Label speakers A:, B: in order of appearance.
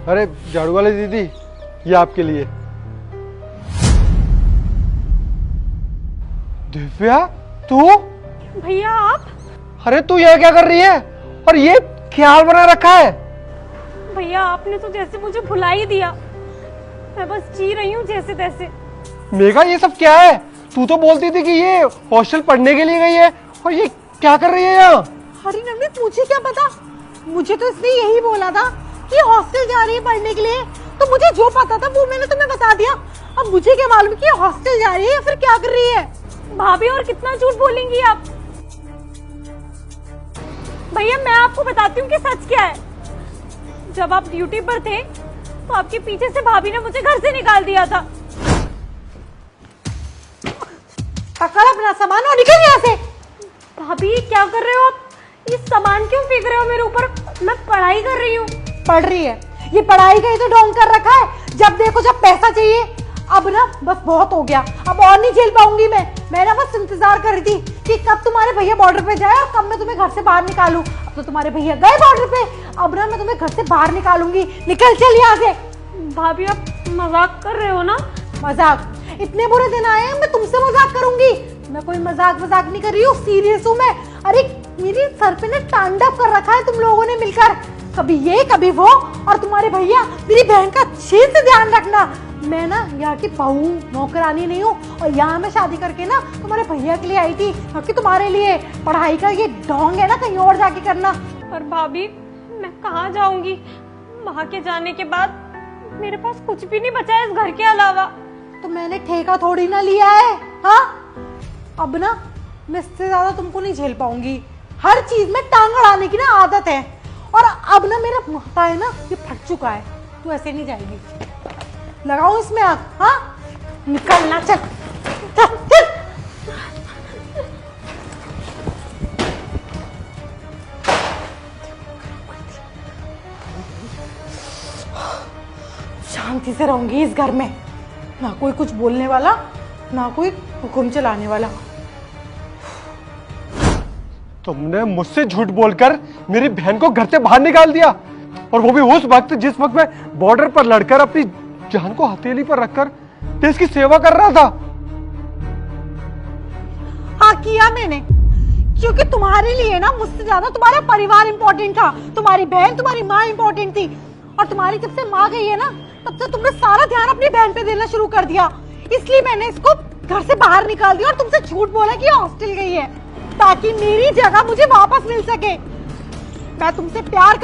A: अरे झाड़ू वाली दीदी, ये आपके लिए। दिव्या, तू?
B: भैया आप?
A: अरे तू यहाँ क्या कर रही है? और ये क्या हाल बना रखा है?
B: भैया आपने तो जैसे मुझे भुला ही दिया। मैं बस जी रही हूँ जैसे तैसे।
A: मेघा, ये सब क्या है? तू तो बोलती थी कि ये हॉस्टल पढ़ने के लिए गई है, और ये क्या कर रही है यहाँ?
C: अरे नवनीत, मुझे क्या पता। मुझे तो इसने यही बोला था कि हॉस्टल जा रही है पढ़ने के लिए, तो मुझे जो पता था वो मैंने तुम्हें बता दिया। अब मुझे क्या मालूम कि हॉस्टल जा रही है या फिर क्या कर रही है।
B: भाभी और कितना झूठ बोलेंगी आप? भैया मैं आपको बताती हूँ कि सच क्या है। जब आप ड्यूटी पर थे तो आपके पीछे से भाभी ने मुझे घर से निकाल दिया था।
C: पकड़ अपना सामान और निकल यहाँ से।
B: भाभी क्या कर रहे हो आप? ये सामान क्यों फेंक रहे हो मेरे ऊपर? मैं पढ़ाई कर रही हूँ।
C: पढ़ रही है? ये पढ़ाई का ही तो ढोंग कर रखा है। जब देखो जब पैसा चाहिए। अब ना बस बहुत हो गया, अब और नहीं झेल पाऊंगी मैं ना बस इंतजार कर रही थी कि कब तुम्हारे भैया बॉर्डर पे जाए और कब मैं तुम्हें घर से बाहर निकालूं। अब तो तुम्हारे भैया गए बॉर्डर पे, अब ना मैं तुम्हें घर से बाहर निकालूंगी। निकल चल यहाँ से।
B: भाभी आप मजाक कर रहे हो ना?
C: मजाक? इतने बुरे दिन आए हैं मैं तुमसे मजाक करूंगी? मैं कोई मजाक नहीं कर रही हूँ, सीरियस हूँ मैं। अरे मेरी सर पे ने तांडव कर रखा है तुम लोगों ने मिलकर, कभी ये कभी वो। और तुम्हारे भैया, मेरी बहन का अच्छे से ध्यान रखना। मैं ना यहाँ की बहू नौकरानी नहीं हूँ, और यहाँ मैं शादी करके ना तुम्हारे भैया के लिए आई थी, क्योंकि तुम्हारे लिए पढ़ाई का ये ढोंग है ना कहीं और जाके करना।
B: पर भाभी मैं कहाँ जाऊंगी? वहाँ के जाने के बाद मेरे पास कुछ भी नहीं बचा है इस घर के अलावा।
C: तो मैंने ठेका थोड़ी ना लिया है। हाँ, अब ना मैं इससे ज्यादा तुमको नहीं झेल पाऊंगी। हर चीज में टांग अड़ाने की ना आदत है, और अब ना मेरा माथा है ना ये फट चुका है। तू ऐसे नहीं जाएगी, लगाऊं इसमें आग? हाँ, निकलना। चल चल चल। शांति से रहूंगी इस घर में, ना कोई कुछ बोलने वाला, ना कोई हुक्म चलाने वाला।
A: तुमने मुझसे झूठ बोलकर मेरी बहन को घर से बाहर निकाल दिया, और वो भी उस वक्त जिस वक्त मैं बॉर्डर पर लड़कर अपनी जान को हथेली पर रखकर देश की सेवा कर रहा था।
C: हाँ किया मैंने, क्योंकि तुम्हारे लिए ना मुझसे ज्यादा तुम्हारा परिवार इंपॉर्टेंट था। तुम्हारी बहन, तुम्हारी माँ इंपॉर्टेंट थी, और तुम्हारी जब से माँ गई है ना तब से तुमने सारा ध्यान अपनी बहन पे देना शुरू कर दिया। इसलिए मैंने इसको घर से बाहर निकाल दिया और तुमसे झूठ बोला कि हॉस्टल गई है, ताकि मेरी जगह मुझे वापस मिल सके। मैं तुमसे प्यार